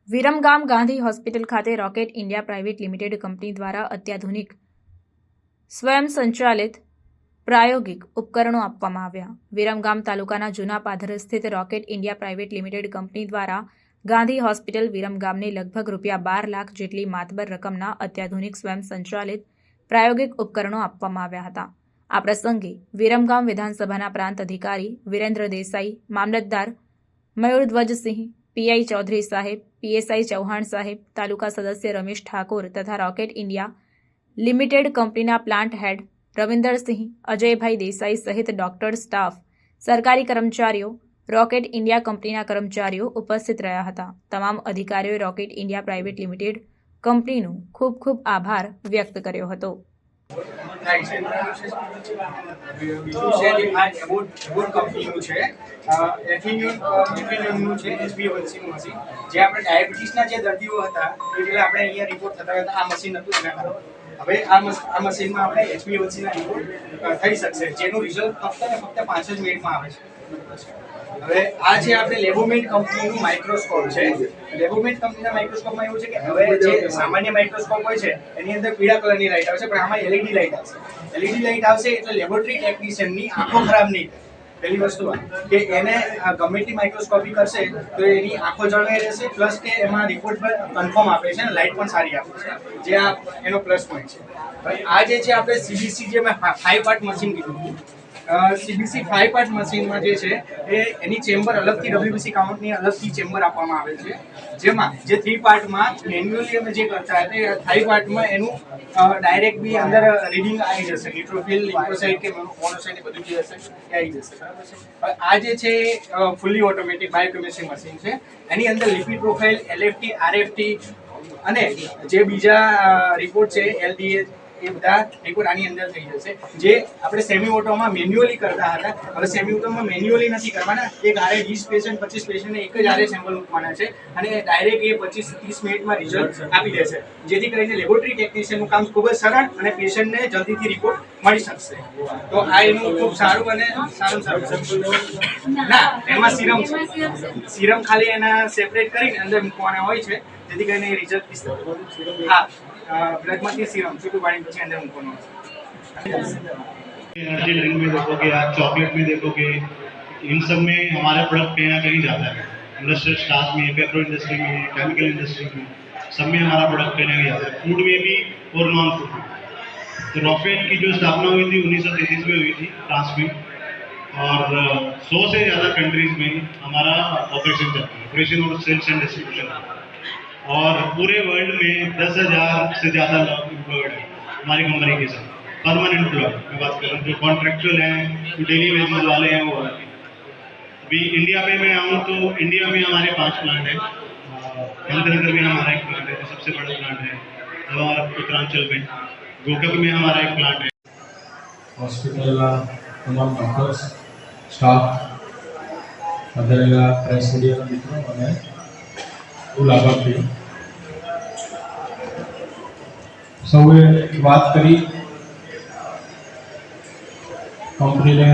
Viramgam Gandhi hospital ખાતે rocket India private limited company દ્વારા અત્યાધુનિક સ્વયં સંચાલિત પ્રાયોગિક ઉપકરણો આપવામાં આવ્યા। વિરમગામ તાલુકાના જૂના પાદર સ્થિત rocket India private limited company દ્વારા ગાંધી હોસ્પિટલ વિરમગામને લગભગ ₹12 લાખ જેટલી માતબર રકમના અત્યાધુનિક સ્વયં સંચાલિત પ્રાયોગિક ઉપકરણો આપવામાં આવ્યા હતા। આ પ્રસંગે વિરમગામ વિધાનસભાના પ્રાંત અધિકારી વિરેન્દ્ર દેસાઈ, મામલતદાર મયુરધ્વજસિંહ, પીઆઈ ચૌધરી સાહેબ, પીએસઆઈ ચૌહાણ સાહેબ, તાલુકા સદસ્ય રમેશ ઠાકોર તથા રોકેટ ઇન્ડિયા લિમિટેડ કંપનીના પ્લાન્ટ હેડ રવિન્દરસિંહ, અજયભાઈ દેસાઈ સહિત ડોક્ટર, સ્ટાફ, સરકારી કર્મચારીઓ, રોકેટ ઇન્ડિયા કંપનીના કર્મચારીઓ ઉપસ્થિત રહ્યા હતા। તમામ અધિકારીઓએ રોકેટ ઇન્ડિયા પ્રાઇવેટ લિમિટેડ કંપનીનો ખૂબ ખૂબ આભાર વ્યક્ત કર્યો હતો। ડાયાબિટીસના જે દર્દીઓ હતા એટલે આપણે અહીંયા રિપોર્ટ થતા હતા, આ મશીન હતું એના કારણે હવે આ મશીનમાં આપણે HbA1cના રિપોર્ટ થઈ શકશે, જેનું રિઝલ્ટ ફક્ત ને ફક્ત 5 જ મિનિટમાં આવે છે। હવે આ છે આપણે લેબોમેટ કંપનીનું માઇક્રોસ્કોપ છે। લેબોમેટ કંપનીના માઇક્રોસ્કોપમાં એવું છે કે હવે જે સામાન્ય માઇક્રોસ્કોપ હોય છે એની અંદર પીળા કલરની લાઇટ આવશે, પણ આમાં LED લાઇટ આવશે। LED લાઇટ આવશે એટલે લેબોરેટરી ટેકનિશિયનની આંખો ખરાબ નહીં થાય। પહેલી વસ્તુ કે એને ગમે તે માઇક્રોસ્કોપી કરશે તો એની આંખો જળવાઈ રહેશે, પ્લસ કે એમાં રિપોર્ટ પર કન્ફર્મ આપે છે અને લાઇટ પણ સારી આપે છે, જે આ એનો પ્લસ પોઈન્ટ છે। હવે આ જે છે આપણે CBC જે મેં 5 પાર્ટ મશીન કીધું, CBC 5 પાર્ટ મશીનમાં જે છે એ એની ચેમ્બર અલગથી WBC કાઉન્ટની અલગથી ચેમ્બર આપવામાં આવે છે, જેમાં જે 3 પાર્ટમાં મેન્યુઅલી અમે જે કરતા હતા 5 પાર્ટમાં એનું ડાયરેક્ટ બી અંદર રીડિંગ આવી જશે, ન્યુટ્રોફિલ, લિમ્ફોસાઇટ કે મોનોસાઇટ બધું જે હશે એ આવી જશે, બરાબર છે। આ જે છે ફૂલી ઓટોમેટિક બાયોકેમિસ્ટ્રી મશીન છે, એની અંદર લિપિડ પ્રોફાઇલ, LFT, RFT અને જે બીજા રિપોર્ટ છે LDA એ બધા રિપોર્ટ આની અંદર થઈ જશે। જે આપણે સેમી ઓટોમાં મેન્યુઅલી કરતા હતા, હવે સેમી ઓટોમાં મેન્યુઅલી નથી કરવાના, એક આરે 20 પેશન્ટ 25 પેશન્ટને એક જ આરે સેમ્પલ મૂકવાના છે અને ડાયરેક્ટ એ 25-30 મિનિટમાં રિઝલ્ટ આપી દેશે, જેથી કરીને લેબોરેટરી ટેકનિશિયનનું કામ ખૂબ જ સરળ અને પેશન્ટને જલ્દીથી રિપોર્ટ મળી શકશે। તો આ એનું ખૂબ સારું અને સારું ના એમાં સિરમ છે, સિરમ ખાલી એના સેપરેટ કરીને અંદર મૂકવાના હોય છે, જેથી કરીને रिजल्ट हाँ ब्लड में सीरम छुट्टू पानी પછી અંદર મૂકવાનો છે। एनर्जी ड्रिंक में देखोगे, आप चॉकलेट में देखोगे, इन सब में हमारा प्रोडक्ट कहीं ना कहीं जाता है। इंडस्ट्रियल स्टाफ में, पेट्रो इंडस्ट्री में, केमिकल इंडस्ट्री में, सब में हमारा प्रोडक्ट कहीं ना कहीं जाता है, फूड में भी और नॉन फूड में। तो रॉकेट की जो स्थापना हुई थी 1933 में हुई थी फ्रांस में, और 100 से ज़्यादा कंट्रीज में हमारा ऑपरेशन चलता है, ऑपरेशन और सेल्स एंड डिस्ट्रीब्यूशन, और पूरे वर्ल्ड में 10,000 से ज़्यादा लोग एम्प्लॉयड हैं हमारी कंपनी के साथ, परमानेंट एम्प्लॉय मैं बात कर रहा हूँ, जो कॉन्ट्रेक्चुअल हैं, जो डेली वेजेस वाले हैं वो हैं। अभी इंडिया में मैं आऊँ तो इंडिया में हमारे 5 प्लांट हैं, गांधीनगर में हमारा एक प्लांट है जो सबसे बड़ा प्लांट है, और उत्तरांचल में गोकक में हमारा एक प्लांट है। हॉस्पिटल तमाम doctors, staff, other press media मित्रों અને લાભાર્થી સૌએ વાત કરી, કંપનીને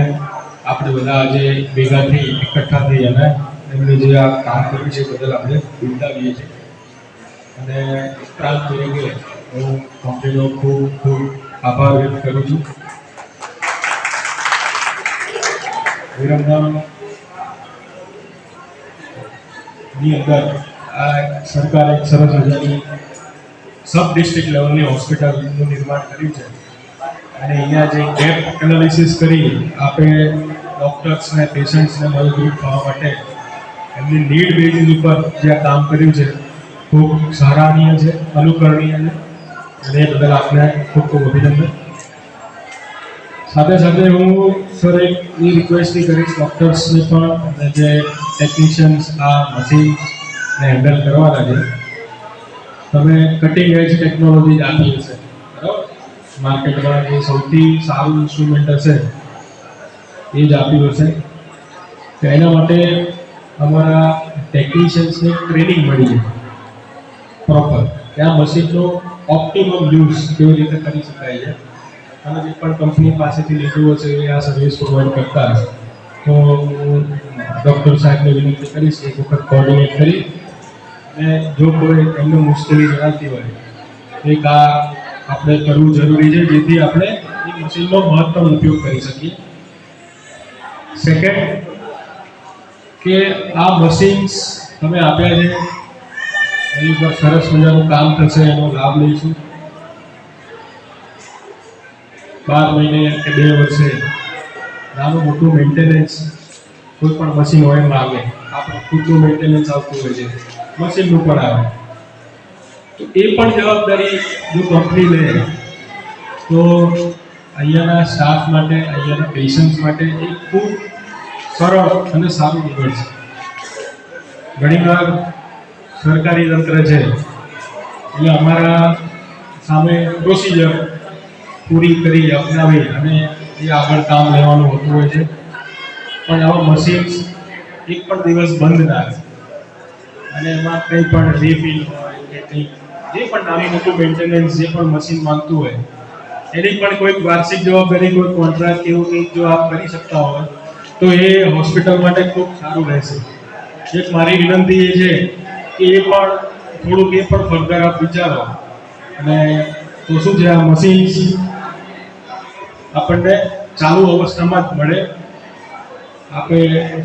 આપણે બધા આજે ભેગા થઈ એકઠા થઈ અને એમને જે આ કામ કર્યું છે બદલ આપણે બિરદાવીએ છીએ અને ઉપરાંત તરીકે હું કંપનીનો ખૂબ ખૂબ આભાર વ્યક્ત કરું છું। વિરમગામની અંદર સરકારે એક સરસ મજાની સબ ડિસ્ટ્રિક્ટ લેવલની હોસ્પિટલનું નિર્માણ કર્યું છે અને અહીંયા જે ગેપ એનાલિસિસ કરી આપણે ડૉક્ટર્સને પેશન્ટ્સને મદદરૂપ થવા માટે એમની નીડ બેઝિસ ઉપર જે આ કામ કર્યું છે ખૂબ સરાહનીય છે, અનુકરણીય છે અને એ બદલ આપને ખૂબ ખૂબ અભિનંદન। સાથે સાથે હું સર એક એ રિક્વેસ્ટ કરીશ ડૉક્ટર્સને પણ અને જે ટેકનિશિયન્સ આ મશીનને હેન્ડલ કરવાના છે, તમે કટિંગ એજ ટેકનોલોજી આપી હશે, બરાબર, માર્કેટમાં જે સૌથી સારું ઇન્સ્ટ્રુમેન્ટ હશે એ જ આપ્યું હશે, તો એના માટે અમારા ટેકનિશિયન્સને ટ્રેનિંગ મળી છે પ્રોપર, કે આ મશીનનો ઓપ્ટિમમ યુઝ કેવી રીતે કરી શકાય છે અને જે પણ કંપની પાસેથી લીધું હશે એ આ સર્વિસ પ્રોવાઈડ કરતા હશે તો હું ડૉક્ટર સાહેબને વિનંતી કરીશ કે એક વખત કોર્ડિનેટ કરી અને જો કોઈ એમને મુશ્કેલી જણાતી હોય તો એક આ આપણે કરવું જરૂરી છે જેથી આપણે એ મશીનનો મહત્તમ ઉપયોગ કરી શકીએ. સેકન્ડ કે આ મશીન્સ તમે આપ્યા છે એની ઉપર સરસ મજાનું કામ થશે, એનો લાભ લઈશું. 12 મહિને કે 2 વર્ષે નાનું મોટું મેન્ટેનન્સ કોઈ પણ મશીન હોય એમાં આવે, આપણે ખુદનું મેન્ટેનન્સ આવતું હોય છે, મશીનનું પણ આવે. તો એ પણ જવાબદારી જો કંપની લે તો અહીંયાના સ્ટાફ માટે, અહીંયાના પેશન્ટ્સ માટે એ ખૂબ સરળ અને સારું નીવડશે. ઘણીવાર સરકારી તંત્ર છે એટલે અમારા સામે પ્રોસિજર પૂરી કરી અપનાવી અને એ આગળ કામ લેવાનું હોતું હોય છે, પણ આવા મશીન્સ એક પણ દિવસ બંધ ના રહે અને એમાં કંઈ પણ રીફિલ હોય કે કંઈ જે પણ નાની મોટું મેન્ટેનન્સ જે પણ મશીન માંગતું હોય એની પણ કોઈક વાર્ષિક જવાબદારી, કોઈ કોન્ટ્રાક્ટ એવું કંઈક જો આપ કરી શકતા હોય તો એ હોસ્પિટલ માટે ખૂબ સારું રહેશે. એક મારી વિનંતી એ છે કે એ પણ થોડુંક એ પણ ફર્ધર આપ વિચારો અને તો શું છે આ મશીન્સ આપણને ચાલુ અવસ્થામાં જ મળે. આપણે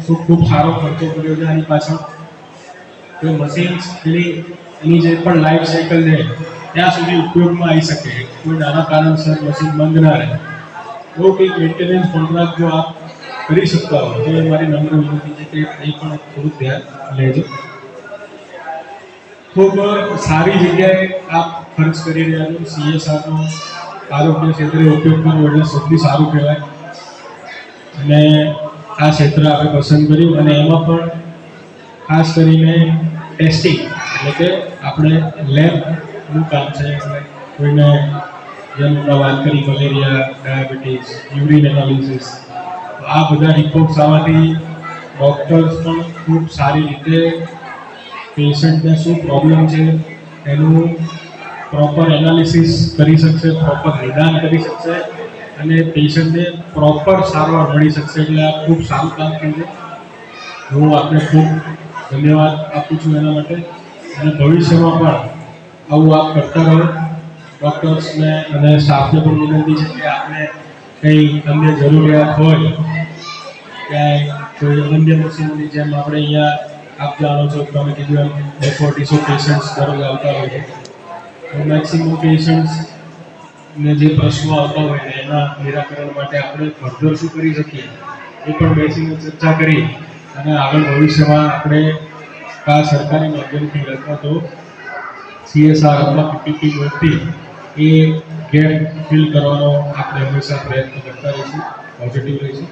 ખૂબ સારો ખર્ચો કર્યો છે આની પાછળ. તો મશીન્સ એની જે પણ લાઈફ સાયકલ છે ત્યાં સુધી ઉપયોગમાં આવી શકે, કોઈ નાના કારણસર મશીન બંધ ના રહે. એવો કંઈક મેન્ટેનન્સ કોન્ટ્રાક્ટ જો આપ કરી શકતા હોય તો એ મારી નમ્ર વિનંતી છે કે એ પણ થોડુંક ધ્યાન લેજો. ખૂબ સારી જગ્યાએ આપ ખર્ચ કરી રહ્યા છો. CSRનો આરોગ્ય ક્ષેત્રે ઉપયોગ કરવો એટલે સૌથી સારું કહેવાય અને આ ક્ષેત્ર આપણે પસંદ કર્યું અને એમાં પણ ખાસ કરીને ટેસ્ટિંગ એટલે કે આપણે લેબનું કામ છે. કોઈને જેમ વાત કરી મલેરિયા, ડાયાબિટીસ, યુરિન એનાલિસિસ, આ બધા રિપોર્ટ્સ આવવાથી ડૉક્ટર્સ પણ ખૂબ સારી રીતે પેશન્ટને શું પ્રોબ્લેમ છે એનું પ્રોપર એનાલિસિસ કરી શકશે, પ્રોપર નિદાન કરી શકશે અને પેશન્ટને પ્રોપર સારવાર મળી શકશે. એટલે આ ખૂબ સારું કામ થયું છે. હું આપને ખૂબ ધન્યવાદ આપું છું એના માટે અને ભવિષ્યમાં પણ આવું આપ કરતા રહો. ડૉક્ટર્સને અને સ્ટાફને પણ વિનંતી છે કે આપણે કંઈ અન્ય જરૂરિયાત હોય ક્યાંય કોઈ અન્ય મશીનોની જેમ આપણે અહીંયા આપ જાણો છો, તમે કીધું એમ 200-250 પેશન્ટ્સ દરરોજ આવતા હોય છે. તો મેક્સિમમ પેશન્ટ્સને જે પ્રશ્નો આવતા હોય ને એના નિરાકરણ માટે આપણે ફર્ધર શું કરી શકીએ એ પણ બેસીને ચર્ચા કરી અને આગળ ભવિષ્યમાં આપણે આ સરકારી માધ્યમથી અથવા તો CSR અથવા PPP વર્કથી એ ગેપ ફિલ કરવાનો આપણે હંમેશા પ્રયત્ન કરતા રહીશું, પોઝિટિવ રહીશું.